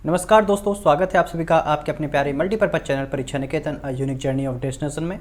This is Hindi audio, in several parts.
नमस्कार दोस्तों, स्वागत है आप सभी का आपके अपने प्यारे मल्टीपर्पज चैनल परीक्षा निकेतन यूनिक जर्नी ऑफ डेस्टिनेशन में।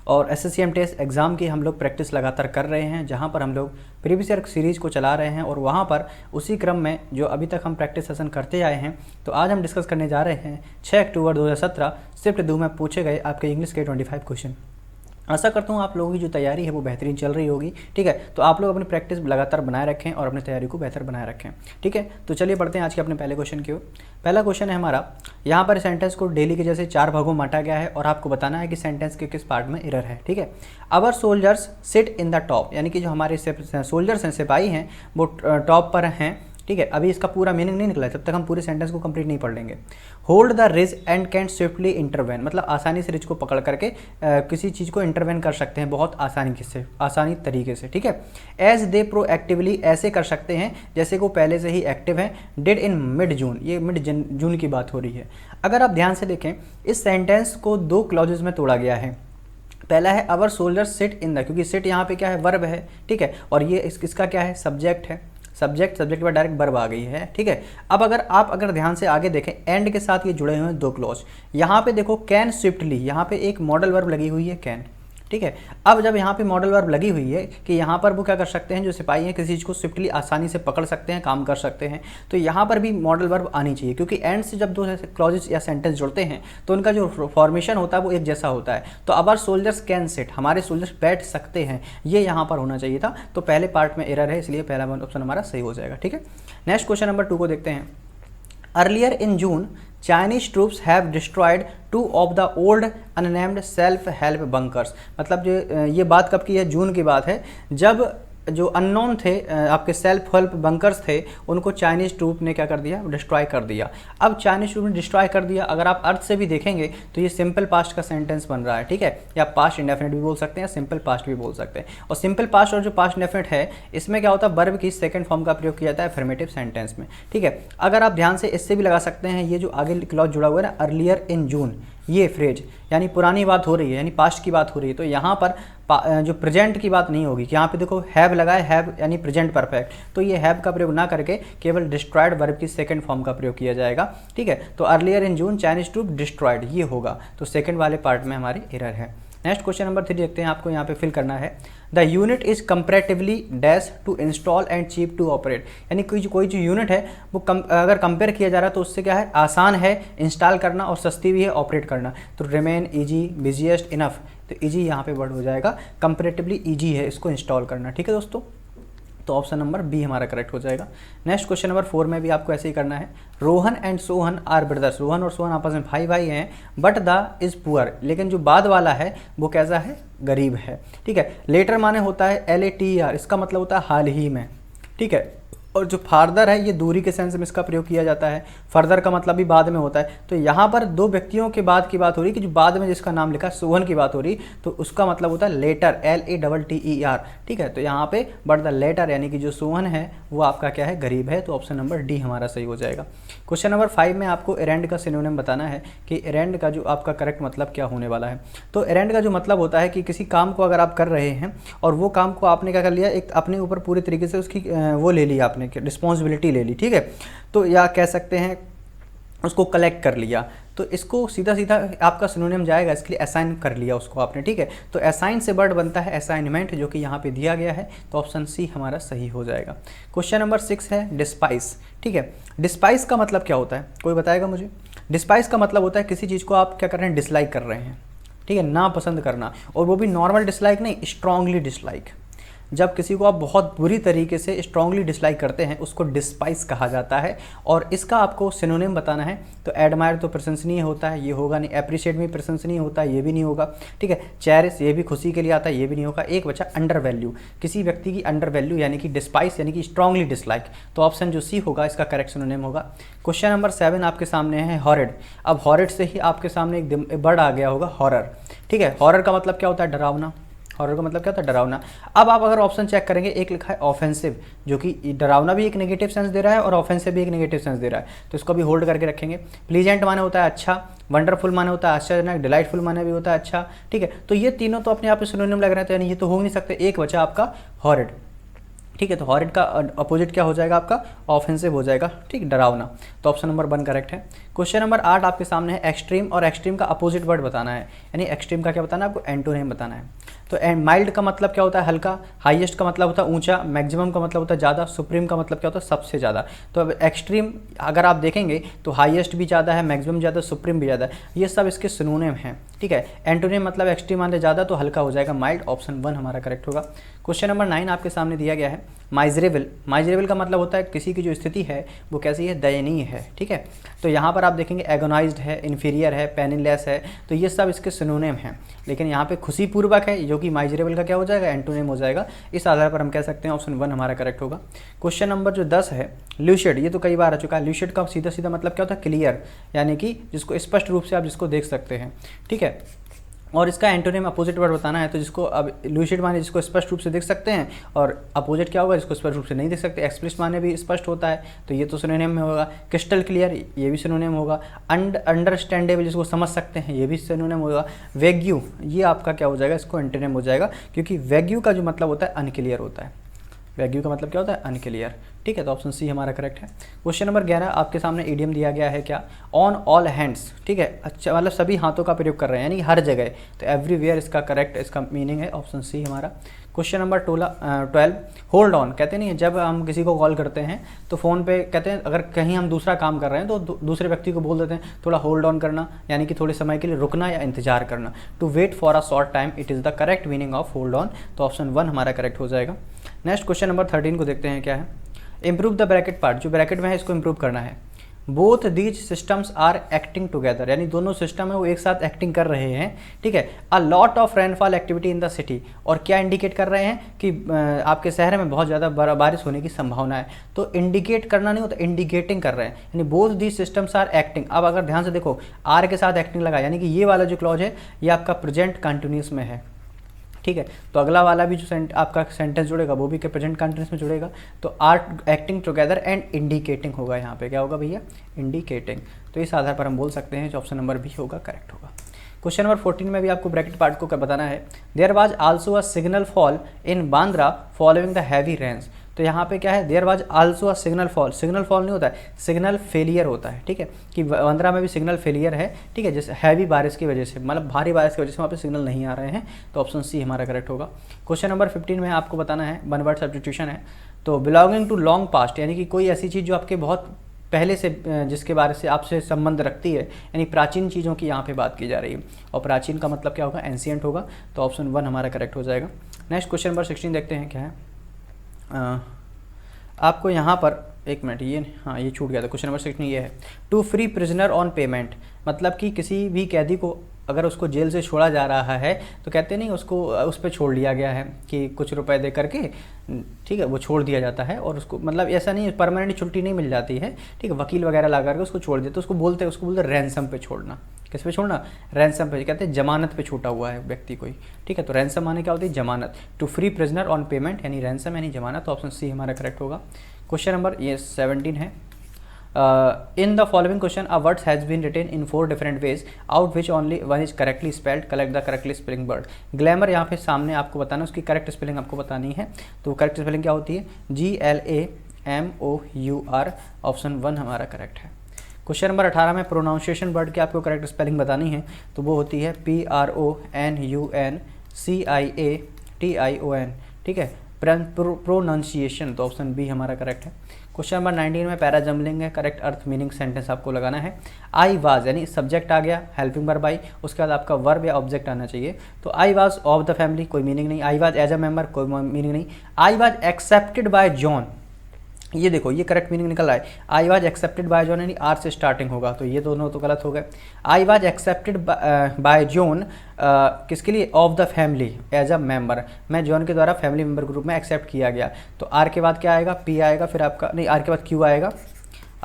और एसएससी एमटीएस एग्ज़ाम की हम लोग प्रैक्टिस लगातार कर रहे हैं, जहां पर हम लोग प्रीवियस ईयर सीरीज़ को चला रहे हैं और वहां पर उसी क्रम में जो अभी तक हम प्रैक्टिस सेशन करते आए हैं। तो आज हम डिस्कस करने जा रहे हैं 6 अक्टूबर 2017 शिफ्ट 2 में पूछे गए आपके इंग्लिश के 25 क्वेश्चन। आशा करता हूँ आप लोगों की जो तैयारी है वो बेहतरीन चल रही होगी। ठीक है, तो आप लोग अपनी प्रैक्टिस लगातार बनाए रखें और अपनी तैयारी को बेहतर बनाए रखें। ठीक है, तो चलिए बढ़ते हैं आज के अपने पहले क्वेश्चन की ओर। पहला क्वेश्चन है हमारा, यहाँ पर सेंटेंस को डेली के जैसे 4 भागों में बांटा गया है और आपको बताना है कि सेंटेंस के किस पार्ट में एरर है। ठीक है, our soldiers sit in the top, यानी कि जो हमारे सोल्जर्स हैं, सिपाही हैं, वो टॉप पर हैं। ठीक है, अभी इसका पूरा मीनिंग नहीं निकला है, तब तक हम पूरे सेंटेंस को कंप्लीट नहीं पढ़ लेंगे। Hold the ridge and can swiftly intervene, मतलब आसानी से रिज को पकड़ करके किसी चीज़ को इंटरवेन कर सकते हैं बहुत आसानी तरीके से। ठीक है, एज दे प्रोएक्टिवली, ऐसे कर सकते हैं जैसे वो पहले से ही एक्टिव हैं। डिड इन मिड जून, ये मिड जून की बात हो रही है। अगर आप ध्यान से देखें, इस सेंटेंस को 2 क्लॉजेज में तोड़ा गया है। पहला है our soldiers sit in the, क्योंकि सिट यहाँ पे क्या है, वर्ब है। ठीक है, और ये इसका क्या है, सब्जेक्ट है। सब्जेक्ट के बाद डायरेक्ट वर्ब आ गई है। ठीक है, अब अगर ध्यान से आगे देखें, एंड के साथ ये जुड़े हुए हैं 2 क्लॉज। यहाँ पे देखो कैन स्विफ्टली, यहाँ पे एक मॉडल वर्ब लगी हुई है कैन। ठीक है, अब जब यहाँ पे मॉडल वर्ब लगी हुई है कि यहाँ पर वो क्या कर सकते हैं, जो सिपाही हैं किसी चीज़ को स्विफ्टली आसानी से पकड़ सकते हैं, काम कर सकते हैं, तो यहाँ पर भी मॉडल वर्ब आनी चाहिए। क्योंकि एंड से जब 2 क्लॉजेस या सेंटेंस जुड़ते हैं तो उनका जो फॉर्मेशन होता है वो एक जैसा होता है। तो अवर सोल्जर्स कैन सिट, हमारे सोल्जर्स बैठ सकते हैं, ये यहाँ पर होना चाहिए था। तो पहले पार्ट में एरर है, इसलिए पहला ऑप्शन हमारा सही हो जाएगा। ठीक है, नेक्स्ट क्वेश्चन नंबर 2 को देखते हैं। Earlier in June Chinese troops have destroyed 2 of the old unnamed self help bunkers, मतलब जो ये बात कब की है, जून की बात है, जब जो अननोन थे आपके सेल्फ हेल्प बंकर्स थे, उनको चाइनीज ट्रूप ने क्या कर दिया, डिस्ट्रॉय कर दिया। अब चाइनीज ट्रूप ने डिस्ट्रॉय कर दिया, अगर आप अर्थ से भी देखेंगे तो ये सिंपल पास्ट का सेंटेंस बन रहा है। ठीक है, या पास्ट इंडेफिनिट भी बोल सकते हैं, सिंपल पास्ट भी बोल सकते हैं। और सिंपल पास्ट और जो पास्ट इंडेफिनिट है, इसमें क्या होता है, वर्ब की सेकंड फॉर्म का प्रयोग किया जाता है अफर्मेटिव सेंटेंस में। ठीक है, अगर आप ध्यान से इससे भी लगा सकते हैं, ये जो आगे क्लॉज जुड़ा हुआ है ना, अर्लियर इन जून, ये फ्रेज यानी पुरानी बात हो रही है, यानी पास्ट की बात हो रही है। तो यहाँ पर जो प्रेजेंट की बात नहीं होगी, कि यहाँ पे देखो हैव लगा है, हैव यानी प्रेजेंट परफेक्ट, तो ये हैव का प्रयोग ना करके केवल डिस्ट्रॉयड वर्ब की सेकंड फॉर्म का प्रयोग किया जाएगा। ठीक है, तो earlier in June Chinese troop destroyed, ये होगा। तो सेकंड वाले पार्ट में हमारी एरर है। नेक्स्ट क्वेश्चन नंबर 3 देखते हैं, आपको यहाँ पे फिल करना है। The unit is comparatively dash to install and cheap to operate, यानी कोई जो यूनिट है वो अगर कंपेयर किया जा रहा है तो उससे क्या है, आसान है इंस्टॉल करना और सस्ती भी है ऑपरेट करना। तो रिमेन ईजी, बिजिएस्ट, इनफ, तो ईजी यहाँ पे वर्ड हो जाएगा, कंपेरेटिवली ईजी है इसको इंस्टॉल करना। ठीक है दोस्तों, तो ऑप्शन नंबर बी हमारा करेक्ट हो जाएगा। नेक्स्ट क्वेश्चन नंबर 4 में भी आपको ऐसे ही करना है। Rohan and Sohan are brothers, Rohan और सोहन आपस में भाई हैं, बट द इज पुअर, लेकिन जो बाद वाला है वो कैसा है, गरीब है। ठीक है, लेटर माने होता है LATER, इसका मतलब होता है हाल ही में। ठीक है, और जो फार्दर है ये दूरी के सेंस में इसका प्रयोग किया जाता है। फर्दर का मतलब भी बाद में होता है। तो यहाँ पर 2 व्यक्तियों के बाद की बात हो रही है, कि जो बाद में जिसका नाम लिखा सोहन की बात हो रही, तो उसका मतलब होता है लेटर, LATTER। ठीक है, तो यहाँ पे बट द लेटर यानी कि जो सोहन है वो आपका क्या है, गरीब है। तो ऑप्शन नंबर डी हमारा सही हो जाएगा। क्वेश्चन नंबर 5 में आपको एरेंड का सिनोनिम बताना है कि एरेंड का जो आपका करेक्ट मतलब क्या होने वाला है। तो एरेंड का जो मतलब होता है कि किसी काम को अगर आप कर रहे हैं और वो काम को आपने क्या कर लिया, एक अपने ऊपर पूरे तरीके से उसकी वो ले लिया, आपने रिस्पॉन्सिबिलिटी ले ली। ठीक है, तो या कह सकते हैं उसको कलेक्ट कर लिया, तो इसको सीधा सीधा आपका सिनोनिम जाएगा, इसके लिए असाइन कर लिया उसको आपने। ठीक है, तो असाइन से वर्ड बनता है असाइनमेंट, जो कि यहाँ पे दिया गया है। तो ऑप्शन सी हमारा सही हो जाएगा। क्वेश्चन नंबर 6 है डिस्पाइस। ठीक है, डिस्पाइस का मतलब क्या होता है, कोई बताएगा मुझे। डिस्पाइस का मतलब होता है किसी चीज़ को आप क्या कर रहे हैं, डिसलाइक कर रहे हैं। ठीक है, ना पसंद करना, और वो भी नॉर्मल डिसलाइक नहीं, स्ट्रांगली डिसलाइक। जब किसी को आप बहुत बुरी तरीके से स्ट्रांगली डिसलाइक करते हैं उसको डिस्पाइस कहा जाता है। और इसका आपको सिनोनिम बताना है। तो एडमायर तो प्रशंसनीय होता है, ये होगा नहीं। एप्रिशिएट भी प्रशंसनीय होता है, ये भी नहीं होगा। ठीक है, चेरिश ये भी खुशी के लिए आता है, ये भी नहीं होगा। एक बचा अंडर वैल्यू, किसी व्यक्ति की अंडर वैल्यू यानी कि डिस्पाइस यानी कि स्ट्रांगली डिसलाइक। तो ऑप्शन जो सी होगा इसका करेक्ट सिनोनिम होगा। क्वेश्चन नंबर 7 आपके सामने है हॉरिड। अब हॉरिड से ही आपके सामने एक वर्ड आ गया होगा, हॉरर। ठीक है, हॉरर का मतलब क्या होता है, डरावना। हॉरर का मतलब क्या होता है, डरावना। अब आप अगर ऑप्शन चेक करेंगे, एक लिखा है ऑफेंसिव, जो कि डरावना भी एक नेगेटिव सेंस दे रहा है और ऑफेंसिव भी एक नेगेटिव सेंस दे रहा है। तो इसको भी होल्ड करके रखेंगे। प्लीजेंट माने होता है अच्छा, वंडरफुल माने होता है आश्चर्यजनक, डिलाइटफुल माने भी होता है अच्छा। ठीक है, तो ये तीनों तो अपने आप में सिनोनिम लग रहे हैं, तो यानी ये तो हो नहीं सकते। एक बचा आपका हॉरिड। ठीक है। तो हॉरिड का अपोजिट क्या हो जाएगा आपका, ऑफेंसिव हो जाएगा, ठीक, डरावना। तो ऑप्शन नंबर 1 करेक्ट है। क्वेश्चन नंबर 8 आपके सामने है एक्सट्रीम, और एक्सट्रीम का अपोजिट वर्ड बताना है, यानी एक्सट्रीम का क्या बताना है आपको, एंटोनिम बताना है। तो माइल्ड का मतलब क्या होता है, हल्का, हाईएस्ट का मतलब होता है ऊंचा, मैक्सिमम का मतलब होता है ज़्यादा, सुप्रीम का मतलब क्या होता है सबसे ज़्यादा। तो अब एक्सट्रीम अगर आप देखेंगे तो हाईएस्ट भी ज़्यादा है, मैक्सिमम ज़्यादा, सुप्रीम भी ज़्यादा है, ये सब इसके सिनोनिम हैं, ठीक है। एंटोनिम मतलब एक्सट्रीम माने ज़्यादा, तो हल्का हो जाएगा माइल्ड, ऑप्शन 1 हमारा करेक्ट होगा। क्वेश्चन नंबर 9 आपके सामने दिया गया है माइजरेबल। माइजरेबल का मतलब होता है किसी की जो स्थिति है वो कैसी है, दयनीय है, ठीक है। तो यहाँ पर आप देखेंगे एगोनाइज्ड है, इन्फीरियर है, पेनिलेस है, तो ये सब इसके सिनोनिम हैं। लेकिन यहाँ पे खुशीपूर्वक है, जो कि माइजरेबल का क्या हो जाएगा, एंटोनिम हो जाएगा। इस आधार पर हम कह सकते हैं ऑप्शन 1 हमारा करेक्ट होगा। क्वेश्चन नंबर जो 10 है ल्यूसिड, ये तो कई बार आ चुका है। ल्यूसिड का सीधा सीधा मतलब क्या होता है, क्लियर, यानी कि जिसको स्पष्ट रूप से आप जिसको देख सकते हैं, ठीक है। और इसका एंटोनिम अपोजिट वर्ड बताना है, तो जिसको अब लूसिड माने जिसको स्पष्ट रूप से देख सकते हैं, और अपोजिट क्या होगा, जिसको स्पष्ट रूप से नहीं देख सकते। एक्सप्लिसिट माने भी स्पष्ट होता है, तो ये तो सिनोनिम में होगा। क्रिस्टल क्लियर, ये भी सिनोनिम होगा। अंडरस्टैंडेबल, जिसको समझ सकते हैं, ये भी सिनोनिम होगा। वेग्यू, ये आपका क्या हो जाएगा, इसको एंटोनिम हो जाएगा, क्योंकि वेग्यू का जो मतलब होता है अनक्लियर होता है। वेग्यू का मतलब क्या होता है, अनक्लियर, ठीक है। तो ऑप्शन सी हमारा करेक्ट है। क्वेश्चन नंबर 11 आपके सामने इडियम दिया गया है क्या, ऑन ऑल हैंड्स, ठीक है। अच्छा, मतलब सभी हाथों का प्रयोग कर रहे हैं, यानी हर जगह, तो एवरीवेयर इसका करेक्ट, इसका मीनिंग है ऑप्शन सी हमारा। क्वेश्चन नंबर 12 होल्ड ऑन, कहते नहीं, जब हम किसी को कॉल करते हैं तो फ़ोन पे कहते हैं, अगर कहीं हम दूसरा काम कर रहे हैं तो दूसरे व्यक्ति को बोल देते हैं थोड़ा होल्ड ऑन करना, यानी कि थोड़े समय के लिए रुकना या इंतजार करना। To wait for a short time, it is the correct meaning of hold on. तो ऑप्शन 1 हमारा करेक्ट हो जाएगा। नेक्स्ट क्वेश्चन नंबर 13 को देखते हैं क्या है। इम्प्रूव द ब्रैकेट पार्ट, जो ब्रैकेट में है इसको इम्प्रूव करना है। Both these systems are acting together, यानी दोनों सिस्टम है वो एक साथ एक्टिंग कर रहे हैं, ठीक है। A lot of rainfall activity in the city, और क्या इंडिकेट कर रहे हैं कि आपके शहर में बहुत ज़्यादा बारिश होने की संभावना है। तो इंडिकेट करना नहीं होता, इंडिकेटिंग कर रहे हैं, यानी both these systems are acting. अब अगर ध्यान से देखो, आर के साथ एक्टिंग लगा, यानी कि ये वाला जो क्लॉज है ये आपका प्रेजेंट कंटिन्यूस में है, ठीक है। तो अगला वाला भी जो आपका सेंटेंस जुड़ेगा वो भी प्रेजेंट कंटिन्यूस में जुड़ेगा। तो are acting together and indicating होगा, यहाँ पे क्या होगा भैया, इंडिकेटिंग। तो इस आधार पर हम बोल सकते हैं जो ऑप्शन नंबर बी होगा करेक्ट होगा। क्वेश्चन नंबर 14 में भी आपको ब्रैकेट पार्ट को बताना है। There was also a signal fall in Bandra following the heavy rains. तो यहाँ पे क्या है, there was also a signal fall, signal fall नहीं होता है, सिग्नल फेलियर होता है, ठीक है, कि बांद्रा में भी सिग्नल फेलियर है, ठीक है, जैसे हैवी बारिश की वजह से, मतलब भारी बारिश की वजह से वहाँ पे सिग्नल नहीं आ रहे हैं। तो ऑप्शन सी हमारा करेक्ट होगा। क्वेश्चन नंबर 15 में आपको बताना है, वन वर्ड सब्स्टिट्यूशन है। तो बिलोंगिंग टू लॉन्ग पास्ट, यानी कि कोई ऐसी चीज़ जो आपके बहुत पहले से, जिसके बारे से आपसे संबंध रखती है, यानी प्राचीन चीज़ों की यहाँ पे बात की जा रही है। और प्राचीन का मतलब क्या होगा, एंशिएंट होगा। तो ऑप्शन 1 हमारा करेक्ट हो जाएगा। नेक्स्ट क्वेश्चन नंबर 16 देखते हैं क्या है। आपको यहाँ पर एक मिनट, ये हाँ ये छूट गया था। क्वेश्चन नंबर 16 ये है, to free prisoner on payment, मतलब कि किसी भी कैदी को अगर उसको जेल से छोड़ा जा रहा है तो कहते नहीं उसको उस पर छोड़ लिया गया है कि कुछ रुपए दे करके, ठीक है, वो छोड़ दिया जाता है। और उसको मतलब ऐसा नहीं है, परमानेंट छुट्टी नहीं मिल जाती है, ठीक है, वकील वगैरह ला करके उसको छोड़ दिया। तो उसको बोलते रैंसम पे छोड़ना। किस पे छोड़ना, रैंसम पे, कहते हैं जमानत पे छूटा हुआ है व्यक्ति कोई, ठीक है। तो रैंसम माने क्या होती है, जमानत। To free prisoner on payment यानी रैंसम यानी जमानत। तो ऑप्शन सी हमारा करेक्ट होगा। क्वेश्चन नंबर ये 17 है। In the following question, a word has been written in 4 different ways, out which only one is correctly spelled. Collect the correctly spelling word. Glamour यहाँ पे सामने आपको बताना, उसकी करेक्ट स्पेलिंग आपको बतानी है। तो करेक्ट स्पेलिंग क्या होती है, GLAMOUR। ऑप्शन 1 हमारा करेक्ट है। क्वेश्चन नंबर 18 में प्रोनाउंसिएशन वर्ड की आपको करेक्ट स्पेलिंग बतानी है। तो वो होती है PRONUNCIATION, ठीक है, प्रोनाउंसिएशन। तो ऑप्शन बी हमारा करेक्ट है। क्वेश्चन नंबर 19 में पैराजम्बलिंग है, करेक्ट अर्थ मीनिंग सेंटेंस आपको लगाना है। आई वाज यानी सब्जेक्ट आ गया, हेल्पिंग वर्ब आई, उसके बाद आपका वर्ब या ऑब्जेक्ट आना चाहिए। तो I was of the family, कोई मीनिंग नहीं। I was as a member, कोई मीनिंग नहीं। I was accepted by John, ये देखो ये करेक्ट मीनिंग निकल रहा है। I was accepted by John यानी आर से स्टार्टिंग होगा, तो ये दोनों तो गलत हो गए। I was accepted by John किसके लिए, of the family as a member, मैं जॉन के द्वारा फैमिली मेंबर ग्रुप में एक्सेप्ट किया गया। तो आर के बाद क्या आएगा, पी आएगा, फिर आपका नहीं, आर के बाद क्यू आएगा,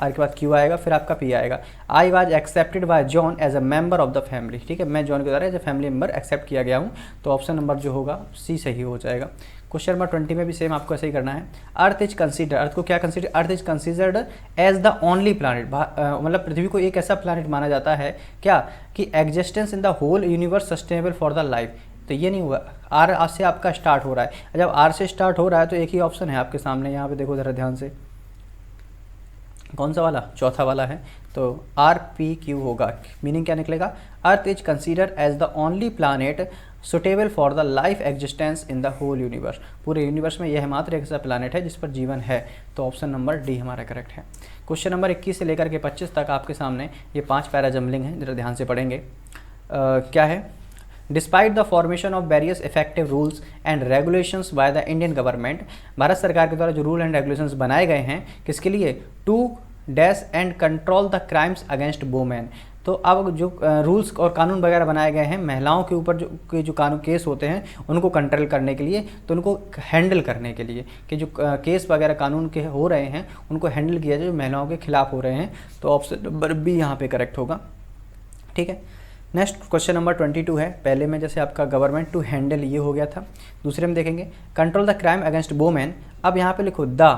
आर के बाद क्यू आएगा, फिर आपका पी आएगा। I was accepted by John as a member of the family, ठीक है, मैं जॉन के द्वारा as a family member accept किया गया हूँ। तो ऑप्शन नंबर जो होगा सी सही हो जाएगा। क्वेश्चन नंबर 20 में भी सेम आपको ऐसे ही करना है। अर्थ इज कंसीडर, अर्थ को क्या consider, earth is considered as the only planet, मतलब पृथ्वी को एक ऐसा प्लानट माना जाता है क्या, कि existence in the whole universe sustainable for the life, तो ये नहीं हुआ, आर आज से आपका स्टार्ट हो रहा है। जब आर से स्टार्ट हो रहा है तो एक ही ऑप्शन है आपके सामने, यहाँ पे देखो ज़रा ध्यान से, कौन सा वाला, चौथा वाला है। तो आर पी क्यू होगा, मीनिंग क्या निकलेगा, earth is consider as the only planet suitable for the life existence in the whole universe. पूरे यूनिवर्स में यह मात्र एक ऐसा प्लानट है जिस पर जीवन है। तो ऑप्शन नंबर डी हमारा करेक्ट है। क्वेश्चन नंबर 21 से लेकर के 25 तक आपके सामने ये 5 पैरा जम्बलिंग है, जरा ध्यान से पढ़ेंगे। क्या है, despite the formation of various effective rules and regulations by the Indian government, Bharat सरकार के द्वारा जो रूल एंड रेगुलेशंस बनाए गए हैं किसके लिए, to dash and control the crimes against women. तो अब जो रूल्स और कानून वगैरह बनाए गए हैं महिलाओं के ऊपर जो कानून केस होते हैं उनको कंट्रोल करने के लिए, तो उनको हैंडल करने के लिए कि जो केस वगैरह कानून के हो रहे हैं उनको हैंडल किया जाए जो महिलाओं के खिलाफ हो रहे हैं। तो ऑप्शन नंबर बी यहाँ पे करेक्ट होगा। ठीक है, नेक्स्ट क्वेश्चन नंबर 22 है। पहले में जैसे आपका गवर्नमेंट टू हैंडल ये हो गया था, दूसरे में देखेंगे control the crime against women. अब यहाँ पे लिखो द,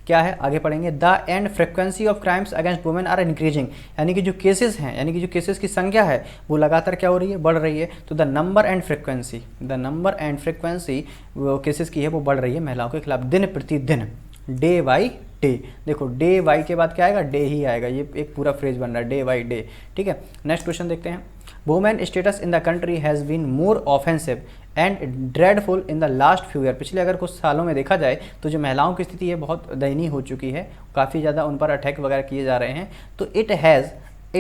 क्या है, आगे पढ़ेंगे, the end frequency of crimes against women are increasing, यानी कि जो केसेस हैं, यानी कि जो केसेस की संख्या है वो लगातार क्या हो रही है, बढ़ रही है। तो द नंबर एंड फ्रिक्वेंसी वो केसेस की है वो बढ़ रही है महिलाओं के खिलाफ दिन प्रतिदिन, डे बाई डे। देखो डे वाई के बाद क्या आएगा, डे ही आएगा, ये एक पूरा फ्रेज बन रहा है, डे बाई डे। ठीक है, नेक्स्ट क्वेश्चन देखते हैं। Women status in the country has been more offensive and dreadful in the last few year. पिछले अगर कुछ सालों में देखा जाए तो जो महिलाओं की स्थिति है बहुत दयनीय हो चुकी है, काफ़ी ज़्यादा उन पर अटैक वगैरह किए जा रहे हैं। तो इट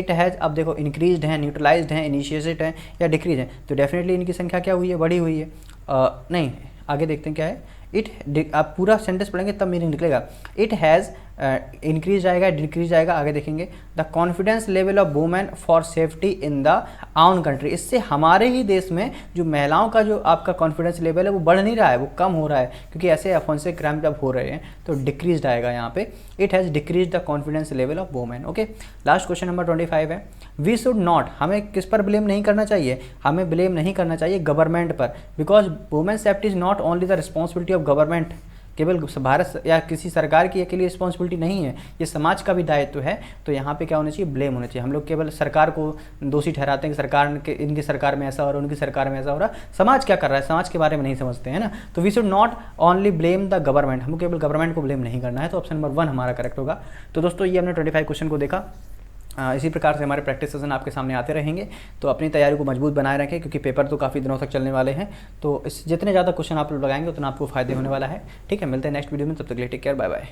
हैज़ अब देखो इंक्रीज्ड है, न्यूट्रलाइज्ड है, इनिशिएटेड है या डिक्रीज है। तो डेफिनेटली इनकी संख्या क्या हुई है, बढ़ी हुई है। नहीं, आगे देखते हैं क्या है, आप पूरा सेंटेंस पढ़ेंगे तब मीनिंग निकलेगा। इट हैज़ इंक्रीज आएगा, डिक्रीज आएगा, आगे देखेंगे। The confidence level of women for safety in the आउन कंट्री, इससे हमारे ही देश में जो महिलाओं का जो आपका कॉन्फिडेंस लेवल है वो बढ़ नहीं रहा है, वो कम हो रहा है, क्योंकि ऐसे ऑफेंसिव क्राइम जब हो रहे हैं तो डिक्रीज आएगा यहाँ पे। It has decrease the confidence level of women. Okay, last question number 25 है। वी शुड नॉट, हमें किस पर ब्लेम नहीं करना चाहिए, हमें ब्लेम नहीं करना चाहिए गवर्नमेंट पर, because women safety is not only the responsibility of government. केवल भारत या किसी सरकार की अकेली रिस्पॉन्सिबिलिटी नहीं है, ये समाज का भी दायित्व है। तो यहाँ पे क्या होना चाहिए, ब्लेम होना चाहिए। हम लोग केवल सरकार को दोषी ठहराते हैं कि सरकार के, इनकी सरकार में ऐसा हो रहा है, उनकी सरकार में ऐसा हो रहा है। समाज क्या कर रहा है, समाज के बारे में नहीं समझते हैं ना। तो we should not only blame the government, हमको केवल गवर्नमेंट को ब्लेम नहीं करना है। तो ऑप्शन नंबर 1 हमारा करेक्ट होगा। तो दोस्तों ये हमने 25 क्वेश्चन को देखा। इसी प्रकार से हमारे प्रैक्टिस सेशन आपके सामने आते रहेंगे। तो अपनी तैयारी को मजबूत बनाए रखें, क्योंकि पेपर तो काफ़ी दिनों तक चलने वाले हैं। तो इस जितने ज़्यादा क्वेश्चन आप लोग लगाएंगे उतना आपको फायदे होने वाला है। ठीक है, मिलते हैं नेक्स्ट वीडियो में, तब तक के लिए टेक केयर, बाय बाय।